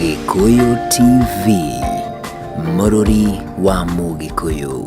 Gikuyu TV, Mũrũri wa Mũgĩkũyũ.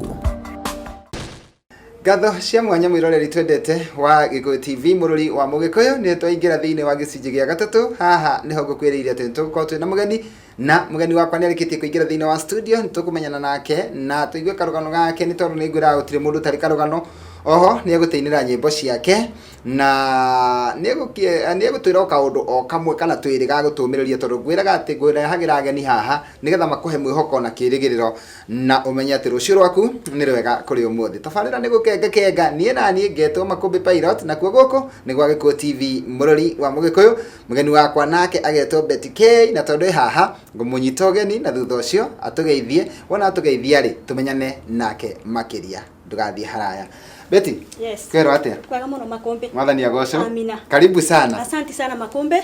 Gatho cia mwanya mwiroreri twendete wa Gikuyu TV Mũrũri wa Mũgĩkũyũ nĩ twaingĩra thĩinĩ wa gĩcunjĩ gĩa gatatũ. Haha nĩho ngũkwĩrĩire atĩ nĩtũgũkorwo twĩna mũgeni, na mũgeni wakwa nĩarĩkĩtie kũingĩra thĩinĩ wa studio. Nĩtũkũmenyana nake na tũigue karũgano gake, nĩ tondũ nĩngwĩraga gũtirĩ mũndũ ũtarĩ karũgano. Oho nĩegũtĩinĩra nyĩmbo ciake na nĩegũtwĩra kaũndũ o kamwe kana twĩrĩ ga gũtũmĩrĩria, tondũ ngwĩraga atĩ ngwĩrehagĩra ageni haha nĩgetha makũhe mwĩhoko na kĩrĩgĩrĩro na ũmenye atĩ rũciũ rwaku nĩ rwega kũrĩ ũmũthĩ. Tabarĩra nĩ gũkenga niĩ na niĩ ngetwo Makũmbĩ Pilot, na kuo gũkũ nĩ gwa Gikuyu TV Mũrũri wa Mũgĩkũyũ. Mũgeni wakwa nake agetwo Betty K, na tondũ haha ngũmũnyita ũgeni na thutha ũcio atũgeithie. Wona atũgeithia rĩ tũmenyane nake makĩria, ndũgathiĩ haraya. Betty, yes. Kwero atia? Kwega muno Makũmbĩ. Mwathani agocwo. Amina. Karibu sana. Asante sana Makũmbĩ.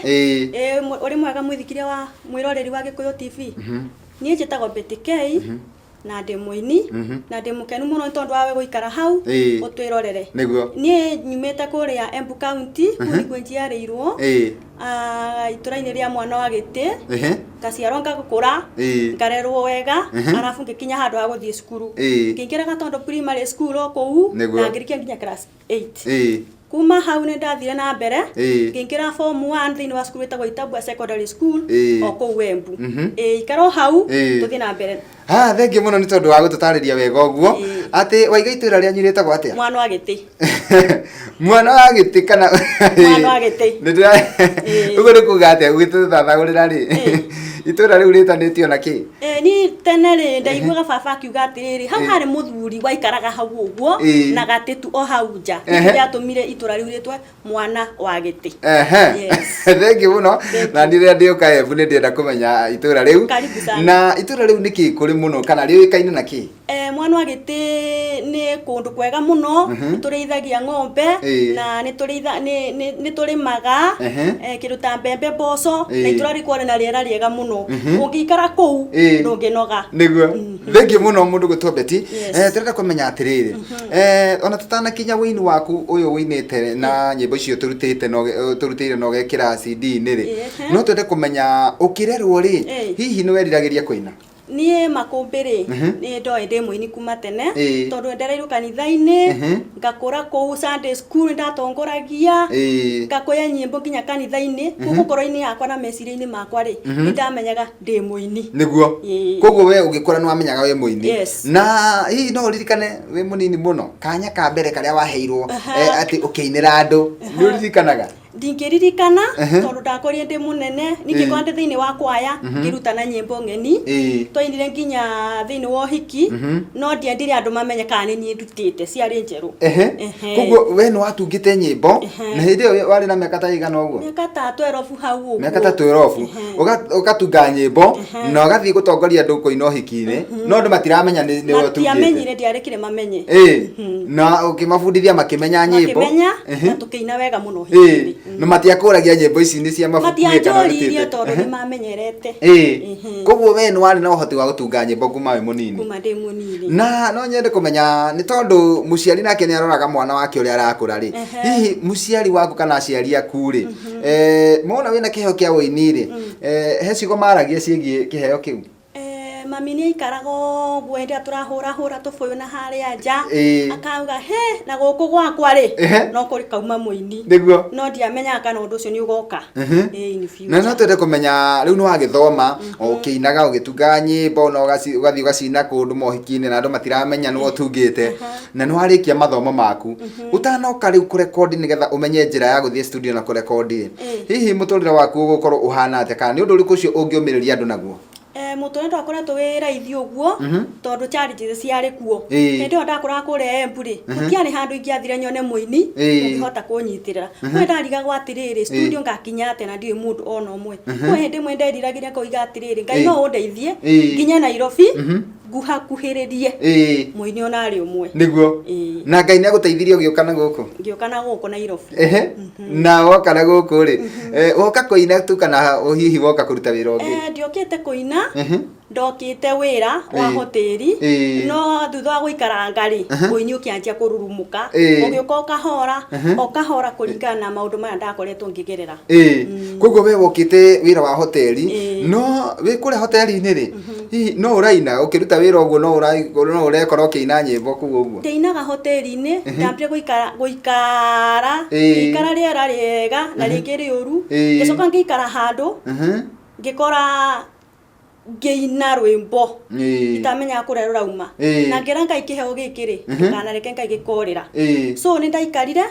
Uri mwega mwithikiria wa mwiroreri wa Gikuyu TV. Niĩ njĩtagwo Betty K. Na ndĩ mũini na ndĩ mũkenu mũno tondũ wawe gũikara hau ũtwĩrorere. Nĩguo. Niĩ nyumĩte kũrĩa Embu County, nĩguo njiarĩirwo. Itũra-inĩ rĩa Mwana wa Gĩtĩ. Ngaciarwo ngagũkũra, ngarerwo wega, arabu ngĩkinya handũ ha gũthiĩ cukuru. Ngĩingĩra Gatondo Primary School o kũu na ngĩrĩkia nginya class 8. Kuma hau nĩ ndathire na mbere ngĩingĩra form 1 thĩinĩ wa cukuru ĩtagwo Itabua Secondary School o kũu Embu. Ikaro hau tũthiĩ na mbere. Thengiũ mũno nĩ tondũ wa gũtũtarĩria wega ũguo. Atĩ waiga itũra rĩanyu rĩtagwo atĩa? Mwana wa Gĩtĩ. Mwana wa Gĩtĩ kana Mwana wa Gĩtĩ. Ũguo nĩ kuuga atĩa gũgĩtũthathagũrĩra rĩ? Itũra rĩu rĩtanĩtio na kĩ? Ni tene rĩ ndaiguaga baba akiuga atĩrĩrĩ, hau harĩ mũthuri waikaraga hau ũguo na gatĩtu o hau nja. Nĩ atũmire itũra rĩu rĩtwe Mwana wa Gĩtĩ. Thengiũ mũno, na niĩ rĩrĩa ndĩũka Embu nĩ ndĩrenda kũmenya itũra rĩu. Na itũra rĩu nĩkĩ kũrĩ mũno kana rĩũĩkaine na kĩ? Mwana wa Gĩtĩ nĩ kũndũ kwega mũno, nĩtũrĩithagia ng'ombe na nĩtũrĩmaga kĩndũ ta mbembe, mboco, na itũra rĩkorwo na rĩera rĩega mũno. Ũngĩikara kũu ndũngĩnoga. Nĩguo. Thengiũ mũno mũndũ gwĩtwo Betty. Tũrenda kũmenya atĩrĩrĩ, ona tũtanakinya wĩini waku ũyũ wĩinĩte na nyĩmbo icio tũrutĩire na ũgekĩra CD-inĩ rĩ, no twende kũmenya ũkĩrerwo rĩ, hihi nĩweriragĩria kũina? Niĩ Makũmbĩ rĩ nĩ ndoĩ ndĩ mũini kuma tene, tondũ ndereirwo kanitha-inĩ, ngakũra kũu Sunday school ndatongoragia, ngakũya nyĩmbo nginya kanitha-inĩ. Ngũkũrũ-inĩ yakwa na meciria-inĩ makwa rĩ nĩndamenyaga ndĩ mũini. Nĩguo. Koguo we ũgĩkũra nĩwamenyaga we mũini. Na hihi no ũririkane wĩ mũnini mũno kanya ka mbere karĩa waheirwo atĩ ũkĩinĩra andũ, nĩũririkanaga? Ndingĩririkana tondũ ndakũrire ndĩ mũnene, ningĩ kwa ndĩ thĩinĩ wa kwaya ngĩruta na nyĩmbo ng'eni, twainire nginya thĩinĩ wa ũhiki, no ndiendire andũ mamenye kana nĩ niĩ ndutĩte ciarĩ njerũ. Koguo we nĩwatungĩte nyĩmbo na hĩndĩ ĩyo warĩ na mĩaka ta ĩigana ũguo? Mĩaka ta 12 hau ũguo. Mĩaka ta 12 ũgatunga nyĩmbo na ũgathiĩ gũtongoria andũ kũina ũhiki-inĩ, no andũ matiramenya nĩ we ũtungĩte. Matiamenyire, ndiarekire mamenye. Na ũkĩmabundithia makĩmenya nyĩmbo, makĩmenya na tũkĩina wega mũno ũhiki-inĩ. No matiakũragia nyĩmbo ici nĩ cia mabuku kana matianjũririe tondũ nĩmamenyerete. Koguo we nĩwarĩ na ũhoti wa gũtunga nyĩmbo kuma wĩ mũnini? Kuma ndĩ mũnini. Na no nyende kũmenya nĩ tondũ mũciari nake nĩaroraga mwana wake ũrĩa arakũra rĩ, hihi mũciari waku kana aciari aku rĩ mona wĩna kĩheo kĩa ũini rĩ, he ciugo maragia ciĩgiĩ kĩheo kĩu? Mami nĩ aikaraga ũguo hĩndĩ ĩrĩa tũrahũra tũbũyũ na harĩa nja, akauga na gũkũ gwakwa rĩ no kũrĩ kauma mũini. Nĩguo. No ndiamenyaga kana ũndũ ũcio nĩ ũgoka. Na no twende kũmenya rĩu nĩwagĩthoma ũkĩinaga ũgĩtunga nyĩmbo na ũgathiĩ ũgacina kũndũ mohiki-inĩ na andũ matiramenya nĩwe ũtungĩte, na nĩwarĩkia mathomo maku ũtanoka rĩu kũrekondi nĩgetha ũmenye njĩra ya gũthiĩ studio na kũrekondi, hihi mũtũrĩre waku ũgũkorwo ũhana atĩa kana nĩ ũndũ ũrĩkũ ũcio ũngĩũmĩrĩria andũ naguo? Mũtũrĩre twakoretwo wĩ raithi ũguo tondũ challenges ciarĩ kuo. Hĩndĩ ĩyo ndakũraga kũrĩa Embu rĩ, gũtiarĩ handũ ingĩathire nyone mũini ũngĩhota kũnyitĩrĩra. Kwe ndarigagwo atĩrĩrĩ studio ngakinya atĩ na ndirĩ mũndũ ona ũmwe. Kwe hĩndĩ ĩmwe nderiragĩria koiga atĩrĩrĩ, Ngai no ũndeithie nginye Nairobi nguhakuhĩrĩrie mũini ona arĩ ũmwe. Nĩguo. Na Ngai nĩagũteithirie ũgĩũka na gũkũ? Ngĩũka na gũkũ Nairobi. Na woka na gũkũ rĩ woka kũina tu kana hihi woka kũruta wĩra ũngĩ? Ndiokĩte kũina ndokite wira wa hoteli no thutha wa guikara ngari uini ukianjia kururumuka ugiuka ukahora kuringana na maundu maya ndakoretwo ngigerera koguo we wokite wira wa hoteli no we kure hoteli-ini ri no uraina ukiruta wira uguo no urekora ukiina nyimbo kuo uguo ndeinaga hoteli-ini ndambire guikara riera riega na ringi riuru ngicoka ngikara handu ngikora ngeina rwimbo itamenya kuria rurauma na ngira ngai kiheo gikiri kana reke ngai gikorira so ni ndaikarire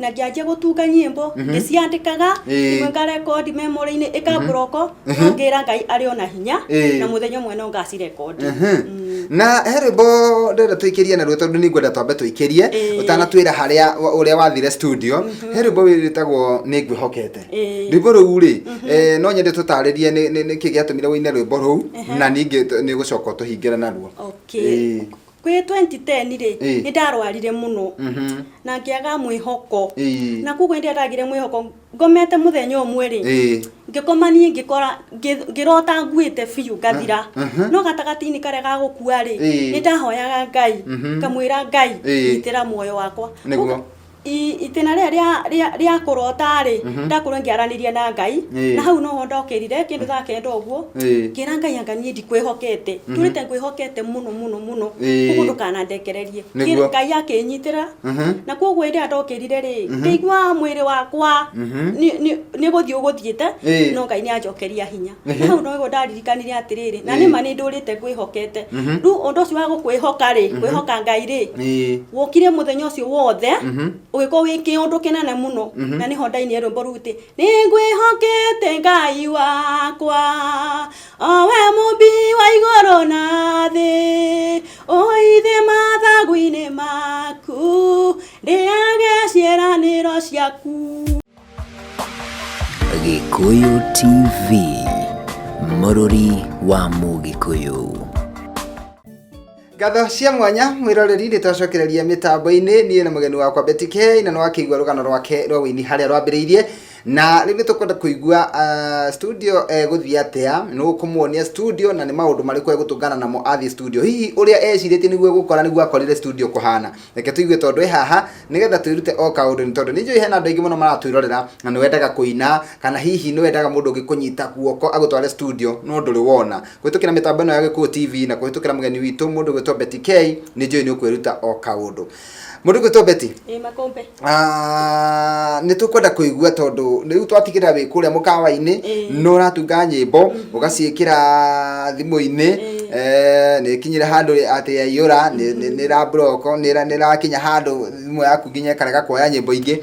na ngianjia gutunga nyimbo ngiciandikaga imwe ngarekondi memory-ini ikabroko ngira ngai ari ona hinya na muthenya umwe no ngacirekondi na herbo ndenda tuikirie na rweto ni ngwenda twambe tuikirie utanatwira haria uria wathire studio herbo wiritagwo ni ngwihokete rwimbo ruu ri no nyende tutaririe ni kigiatumire wine rwimbo ruu na ninge ni gucoka tuhingira naruo kwi 2010 ri ni ndarwarire muno na ngiaga mwihoko na kugo ndi atagire mwihoko ngomete muthenya umwe ri ngikomanie ngikora ngirota nguite fiu gathira no gatagati-ini kare ga gukua ri ni ndahoyaga ngai kamwira ngai itira muoyo wakwa itena ria kurota ri ndakorwo ngiaranirie na ngai na hau no ndokirire kindu tha kenda uguo kira ngai anga nie ndikwihokete turite ngwihokete muno kuko ndukana ndekererie ngai yake nyitira na koguo ndi ndokirire ri ngigwa mwiri wakwa ni guthio guthiete no ngai ni anjokeria hinya na hau no ndaririkanirie atiriri na ni mani ndurite ngwihokete ru undu cio wa gukwihoka ri kwihoka ngai ri wokire muthenya ucio wothe ugiko wiki undu kinene muno na niho ndaini rwimbo ruti ni ngwihokete ngai wakwa owe mumbi wa igoro na thi oithe mathagu-ini maku ndiage ciĩranĩro ciaku. Gikuyu TV, mũrũri wa Mũgĩkũyũ. Ngatho cia mwanya mwiroreri ni twacokereria mitambo-ini nie na mugeni wakwa Betty K na no akigwa rugano rwake rwa wini haria rwambiriirie na riu tukwenda kuigua studio guthia atia no kumuonia studio na ni maundu mariku egutungana namo athi studio hihi uria eciritie niguo gukora niguo akorire studio kuhana reke tuigue tondu haha nigetha twirute o kaundu ni tondu ninjui hena andu aingi muno maratwirorera na ni wendaga kuina kana hihi ni wendaga mundu ungikunyita guoko agutware studio no nduri wona kwitukira mitambo ino ya Gikuyu TV na kwitukira mugeni witu mundu gwitwo Betty K ninjui ni ukwiruta o kaundu mundu gwitwo Betty makombe ni tukwenda kuigua tondu riu twatigirira wi kuria mukawa-ini no ratunga nyimbo ugaciikira thimu-ini ni kinyire handu ati yaiyura ni ra broko ni ra kinya handu thimu yaku nginya karega kuoya nyimbo ingi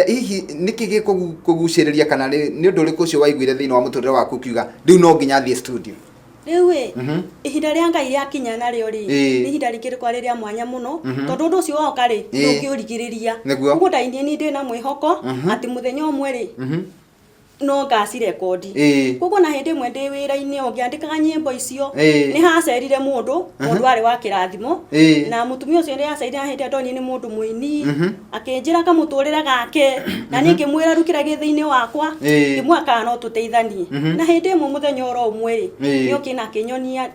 hihi niki gikuguciriria kana ni undu uriku ucio waiguire thiini wa muturire waku kiuga riu no nginya thie studio riu ihinda ria ngai ria kinya nario ri ni ihinda rikirikwa riria mwanya muno tondu undu ucio woka ri ndungiurigiriria kuko ndainie ni ndina mwihoko ati muthenya umwe ri no ngacirekondi kuko na hindi imwe ndi wira-ini ongiandikaga nyimbo icio ni hacerire mundu ari wa kirathimo na mutumia ucio ndi acerire na hindi ndoni ni mundu muini akinjira kamuturire gake na ni ngimwira rukira githiini wakwa ngimwaka no tuteithanie na hindi imwe muthenya oro umwe ri ni okina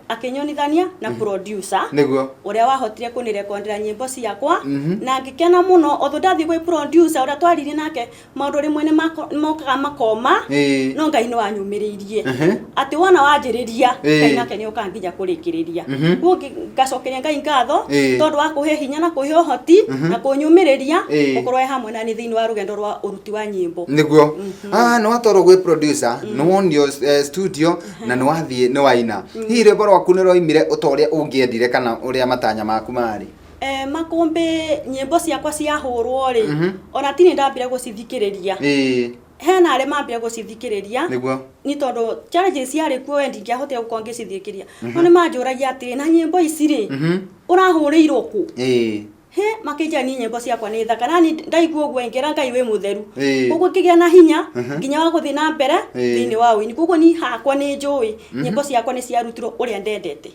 akinyonithania na producer niguo uria wahotire kunirekondera nyimbo ciakwa na ngikena muno otho ndathi gwi producer uria twaririe nake maundu rimwe ni mokaga makoma no ngai no anyumiriirie ati wona wanjiriria ngai nake ni ukanginya kurikiriria kuo ngacokeria ngai ngatho tondu wa kuhe hinya na kuhe uhoti na kunyumiriria ukorwo hamwe na ni thiini wa rugendo rwa uruti wa nyimbo niguo no atoro gwi producer no wonio studio na no wathie no waina hihi rwimbo rwaku ni roimire utoria ungiendire kana uria matanya maku mari makombe nyimbo ciakwa ciahurwo ri ona tini ndambire gucithikiriria hena aria mambire gucithikiriria niguo ni tondu challenges yari kuo wendi ngiahotera gukorwo ngicithikiria no ni manjuragia atiri na nyimbo ici ri urahuriirwo ku he makija ni nyimbo ciakwa ni thaka nani ndaigua uguo ngira ngai wi mutheru koguo kigia na hinya nginya wa guthi na mbere thiini wa wini koguo ni hakwa ni njui nyimbo ciakwa ni ciarutirwo uria ndendete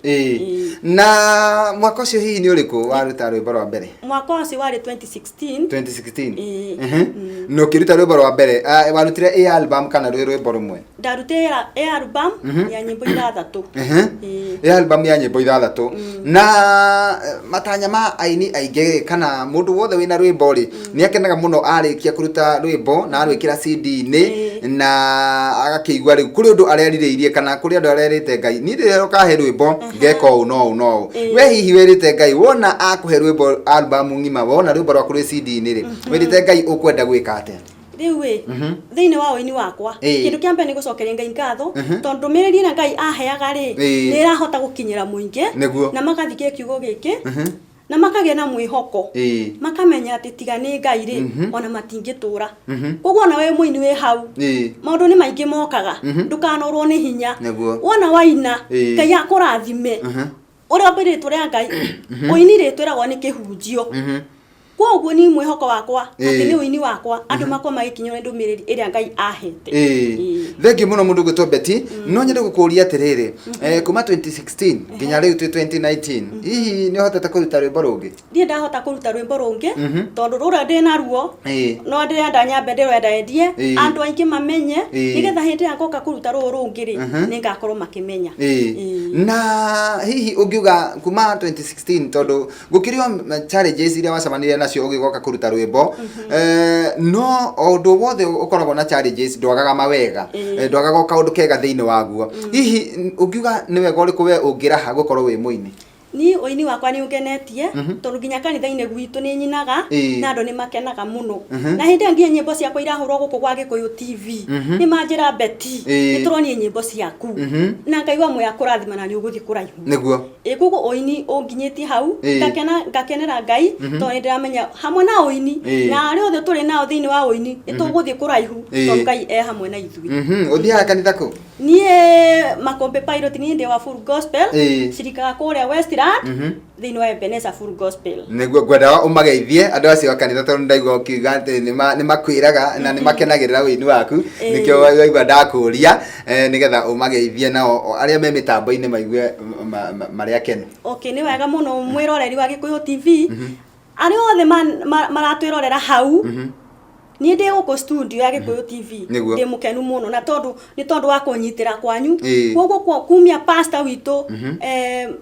na mwaka ucio hihi ni uriku waruta rwimbo rwa mbere mwaka ucio wari 2016 no kiruta rwimbo rwa mbere warutire album kana rwimbo rumwe ndarute album ya nyimbo 6. Album ya nyimbo 6. Na matanya ma aini aige kana mundu wothe wina rwimbo ri ni akenaga muno arikia kuruta rwimbo na arwikira CD-ini na agakigwa riu kuri undu areririirie kana kuri andu arerite Ngai ni rero kahe rwimbo ngeka no we hihi werite Ngai wona akuhe rwimbo album ngima wona rwimbo rwa kuri CD-ini ri werite Ngai ukwenda gwika atia riu we thiini wa wini wakwa kindu kia mbere ni gucokeria Ngai ngatho tondu miriri na Ngai aheaga ri ni irahota gukinyira muingi na makathike kiugo giki na makagia na mwihoko makamenya ati tiga ni Ngai ri ona matingitura koguo na we muini we hau maundu ni maingi mokaga ndukanorwo ni hinya wona waina Ngai akurathime uria mbirito ria Ngai uini ritwiragwo ni kihunjio koguo ni mwihoko wakwa ati ni uini wakwa andu makwa magikinywa ndumiriri iria Ngai ahete thengi muno mundu gwitwo Betty no nyende gukuria atiriri kuma 2016 nginya riu 2019 hihi ni hotete kuruta rwimbo rungi ndie ndahota kuruta rwimbo rungi tondu rura ndina ruo no ndirenda nyambe ndirwendendie andu aingi mamenye nigetha hindi yangoka kuruta ruru rungi ri ningakorwo makimenya na hihi ungiuga kuma 2016 tondu gukirio challenges iria wacamanire nacio ugigoka kuruta rwimbo no undu wothe ukoragwo na challenges ndwagaga mawega ndwagaga kaundu kega thiini waguo hihi ungiuga ni wega uriku we ungiraha gukorwo wi muini ni uini wakwa ni ungenetie tondu nginya kanitha-ini gwitu ni nyinaga na andu ni makenaga muno na hindi nginya nyimbo ciakwa irahurwo guku gwa Gikuyu TV ni manjira Betty ni turonie nyimbo ciaku na Ngai wa moya kurathima na ni uguthi kuraihu niguo kugu uini unginyetie hau ngakenera Ngai tondu ndiramenya hamwe na uini na ari othe turi nao thiini wa uini ituguthi kuraihu tondu Ngai hamwe na ithui uthiaga kanitha ku nie Makombe Pilot ni ndi wa Full Gospel shirika kuria Westland thiini wa Ebenezer Full Gospel niguo ngwenda umageithie andu acio wa kanitha tondu ndaigua ukiuga ati ni makwiraga na ni makenagirira wini waku nikio waigua ndakuria nigetha umageithie nao aria me mitambo-ini maigue maria kenu ni wega muno mwiroreri wa Gikuyu TV ari othe maratwirorera hau ni ndi guku studio ya Gikuyu TV ndi mukenu muno na tondu wa kunyitira kwanyu koguo kumia pastor witu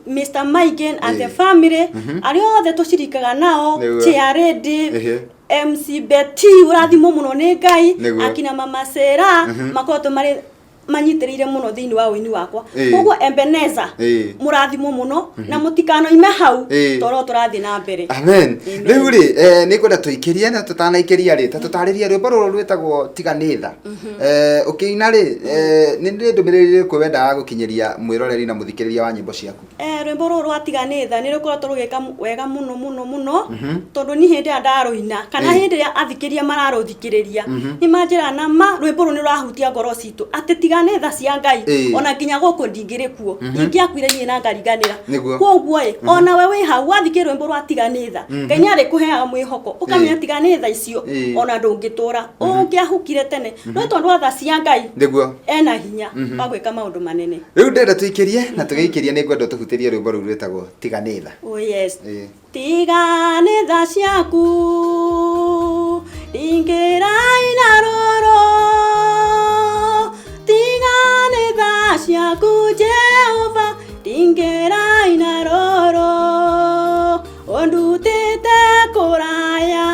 Mr. Maigen and the family ari othe tucirikaga nao Chiaredi MC Betty urathimo muno ni Ngai akina mama Sera makoto mari manyitirire muno thiini wa wini wakwa koguo Ebenezer murathimo muno na mutikano ime hau toro turathi na mbere amen riu ri ni kwenda tuikirie na tutanaikiria ri tutariria rwimbo ruru rwitagwo tiganitha ukiina ri ni ndumiriri kwe wenda gukinyeria mwiroreri na muthikiriria wa nyimbo ciaku rwimbo ruru rwa tiganitha ni rukoretwo rugika wega muno tondu ni hindi ndaruina kana hindi ya athikiria mararuthikiriria ni manjira na ma rwimbo ruru ni rwahutia ngoro citu ati tiganitha cia Ngai ona nginya guku ndingiri kuo ingiakwire nie na ngariganira koguo ona we wi hau wathikire rwimbo rwa tiganitha Ngai ni ari kuheaga mwihoko ukamenya tiganitha icio ona ndungitura ungiahukire tene no tondu wa tha cia Ngai niguo ena hinya wa gwika maundu manene riu ndenda tuikirie na tugiikirie ni ngwenda tuhutirie rwimbo ruru rwitagwo tiganitha yes tiganitha ciaku ingirai na roro tiganitha ciaku Jehova ingirai na roro ondutite kuraya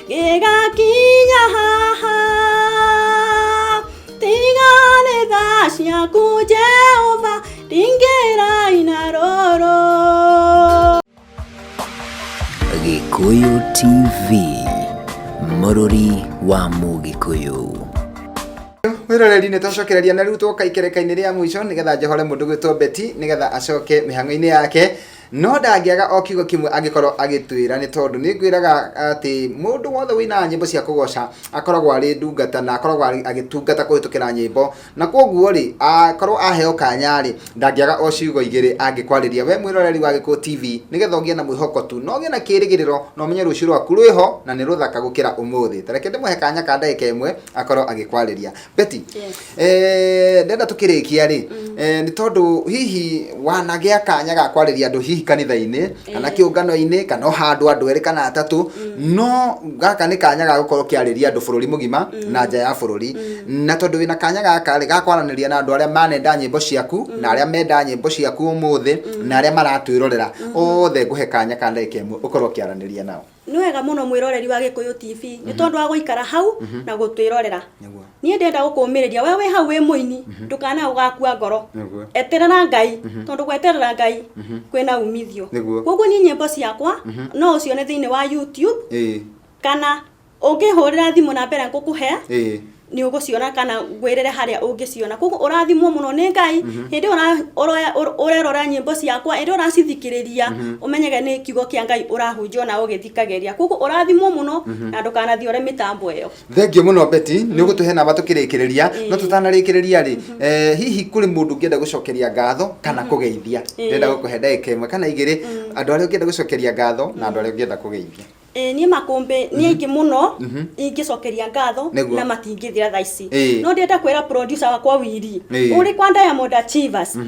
gigakinya haha tiganitha ciaku Jehova ingirai na roro Gikuyu TV Mururi wa Mugikuyu wiroreri ni tucokereria na riu twoka ikereka-ini ria mwico nigetha johore mundu gwitwo Betty nigetha acoke mihango-ini yake no ndangiaga o kiugo kimwe angikorwo agitwira ni tondu ni ngwiraga ati mundu wothe wina nyimbo cia kugoca akoragwo ari ndungata na akoragwo agitungata kuhitukira nyimbo na koguo ri akorwo aheo kanya ri ndangiaga o ciugo igiri angikwariria we mwiroreri wa Gikuyu TV nigetha ugie na mwihoko tu no ugie na kirigiriro no menye rucio rwaku rwiho na ni ruthaka gukira umuthi tareke ndimuhe kanya ka ndagika imwe akorwo agikwariria Betty ndenda tukirikia ri ni tondu hihi wanagĩa kanya ga kwarĩria andũ hihi kanitha-inĩ kana kĩũngano-inĩ kana handũ andũ erĩ kana atatũ, no gaka nĩ kanya ga gũkorwo kĩarĩria andũ bũrũri mũgima na nja ya bũrũri, na tondu wĩna kanya gaka ga kwaranĩria na andũ arĩa manenda nyĩmbo ciaku na arĩa menda nyĩmbo ciaku ũmũthĩ na arĩa maratwĩrorera othe ngũhe kanya ka ndagĩka ĩmwe ũkorwo ũkĩaranĩria nao. Nĩ wega mũno mwĩroreri wa Gĩkũyũ TV nĩ tondu wa gũikara hau na gũtwĩrorera. Niĩ ndenda gũkũmĩrĩria wewe hau wĩ mũini ndũkana ũgakua ngoro, eterera Ngai tondu gweterera Ngai kwĩna umithio. Koguo niĩ nyĩmbo ciakwa no ũcione thĩinĩ wa YouTube kana ũngĩhũrĩra thimũ na mbere ngũkũhe ni ũgũciona kana gwĩrĩre harĩa ũngĩciona. Koguo ũrathimwo mũno nĩ Ngai hĩndĩ ũrerora nyĩmbo ciakwa, hĩndĩ ũracithikĩrĩria ũmenyege nĩ kiugo kĩa Ngai ũrahunjio na ũgĩthikagĩria. Koguo ũrathimwo mũno na ndũkanathiĩ ũre mĩtambo ĩyo. Thengio mũno Betty, nĩ ũgũtũhe namba tũkĩrĩkĩrĩria, no tũtanarĩkĩrĩria rĩ, hihi kũrĩ mũndũ ũngĩenda gũcokeria ngatho kana kũgeithia, ndenda gũkũhe ndagĩka ĩmwe kana igĩrĩ, andũ arĩa ũngĩenda gũcokeria ngatho na andũ arĩa ũngĩenda kũgeithia. Niĩ makũmbĩ nĩ aingĩ mũno ingĩcokeria ngatho na matingĩthira thaa ici. No ndĩenda kwĩra producer wakwa Wili ũrĩ kwa Diamond Achievers,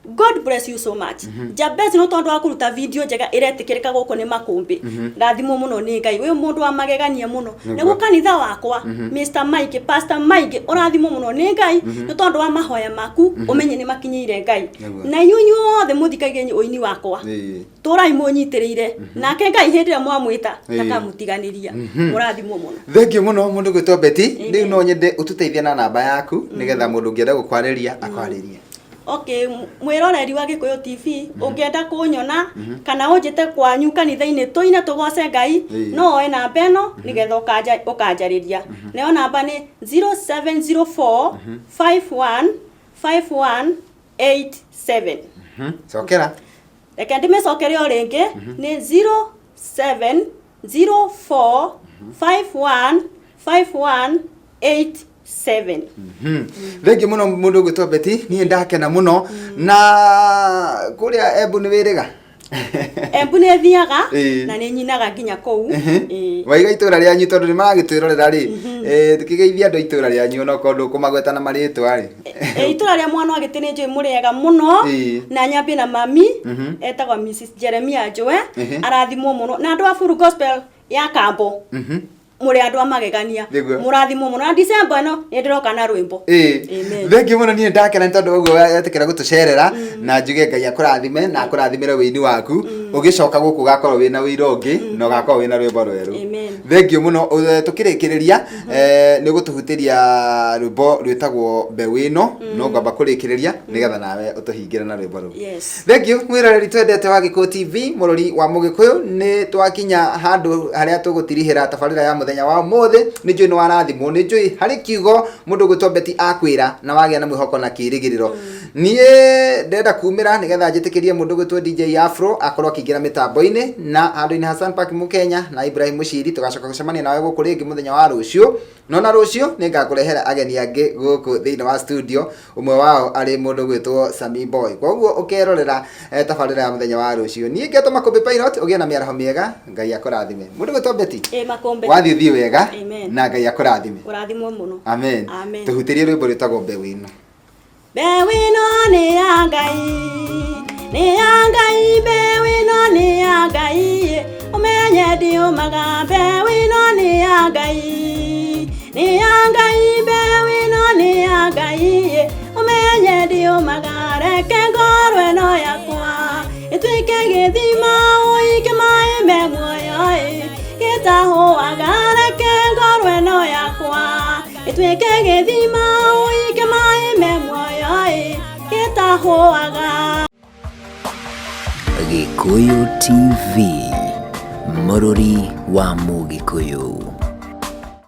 God bless you so much. Jabez no tondu wa kuruta video njega iretikirika guko ni makũmbĩ. Ndathimwo mũno nĩ Ngai. Wĩ mũndũ wa magegania mũno. Nĩguo kanitha wakwa Mr Mike, Pastor Mike ũrathimwo mũno nĩ Ngai nĩ tondu wa mahoya maku ũmenye nĩ makinyĩire Ngai. Na inyuĩ othe mũthikagie ũini wakwa. Tũrai mũnyitĩrĩire nake Ngai hĩndĩ ĩrĩa mwamwĩta ndakamũtiganĩria. Mũrathimwo mũno. Thengio mũno mũndũ gwĩtwo Betty. Rĩu no nyende ũtũteithie na namba yaku nĩgetha mũndũ ũngĩenda gũkwarĩria akwarĩrie. Okay, mwĩroreri wa Gĩkũyũ TV ũngĩenda kũnyona kana ũnjĩte kwanyu kanitha-inĩ tũine tũgoce Ngai, no oe namba ĩno nĩgetha ũkanjarĩria. Nayo namba nĩ 0704 515187. Cokera. Reke ndĩmĩcokere o rĩngĩ nĩ 0704 515187. Thengio mũno mũndũ gwĩtwo Betty, niĩ ndakena mũno na kũrĩa Embu nĩ wĩrĩga. Embu nĩ thiaga na nĩ nyinaga nginya kũu. Waiga itũra rĩanyu tondũ nĩ maragĩtwĩrorera rĩ, tũkĩgeithia andũ itũra rĩanyu no kondũ kũmagweta na marĩtwa rĩ. Itũra rĩa mwana wa Gĩtĩ nĩ njũĩ mũrĩega mũno na nyambĩ na mami etagwo Mrs Jeremia Njoe, arathimwo mũno na andũ a Full Gospel ya Kambo. Mũrĩ andũ a magegania, mũrathimwo mũno na December ĩno nĩ ndĩroka na rwĩmbo. Thengio mũno, niĩ ndakena nĩ tondũ ũguo wetĩkĩra gũtũcerera na njuge Ngai akũrathime na akũrathimĩre wĩini waku, ũgĩcoka gũkũ ũgakorwo wĩna wĩira ũngĩ na ũgakorwo wĩna rwĩmbo rwerũ. Thengio mũno. Tũkĩrĩkĩrĩria nĩ gũtũhutĩria rwĩmbo rwĩtagwo Mbeũ ĩno, no ngamba kũrĩkĩrĩria nĩgetha nawe ũtũhingĩre na rwĩmbo rũu. Thengio mwĩroreri twendete wa Gĩkũyũ TV mũrori wa Mũgĩkũyũ, nĩ twakinya handũ harĩa tũgũtirihĩra tabarĩra ya mũthenya wa ũmũthĩ. Nĩ njũĩ nĩ warathimwo, nĩ njũĩ harĩ kiugo mũndũ gwĩtwo Betty akwĩra na wagĩa na mwĩhoko na kĩĩrĩgĩrĩro. Niĩ ndenda kumĩra nĩgetha njĩtĩkĩrie mũndũ gwĩtwo DJ Afro akorwo akĩingĩra mĩtambo-inĩ na handũ-inĩ Hassan Park Mũkenya na Ibrahim Mũciri, tũgacoka gũcemania nawe gũkũ rĩngĩ mũthenya wa rũciũ. No na rũciũ nĩ ngakũrehera ageni angĩ gũkũ thĩinĩ wa studio, ũmwe wao arĩ mũndũ gwĩtwo Sammy Boy. Koguo ũkerorera tabarĩra ya mũthenya wa rũciũ. Niĩ ngetwo Makũmbĩ Pilot, ũgĩe na mĩaraho mĩega, Ngai akũrathime. Mũndũ gwĩtwo Betty, wathiĩ ũthiĩ wega na Ngai akũrathime. Ũrathimwo mũno. Amen. Tũhutĩrie rwĩmbo rwĩtagwo Mbeũ ĩno. Mbeũ ĩno nĩ ya Ngai, nĩ ya Ngai, mbeũ ĩno nĩ ya Ngai, ũmenye ndiũmaga. Mbeũ ĩno nĩ ya Ngai, nĩ ya Ngai, mbeũ ĩno nĩ ya Ngai, ũmenye ndiũmaga. Reke ngoro ĩno yakwa ĩtuĩke gĩthima, ũike maĩ me muoyo gĩtahũaga. Reke ngoro ĩno yakwa ĩtuĩke gĩthima, ũike maĩ me muoyo gĩtahũaga. Gĩkũyũ TV mũrori wa Mũgĩkũyũ.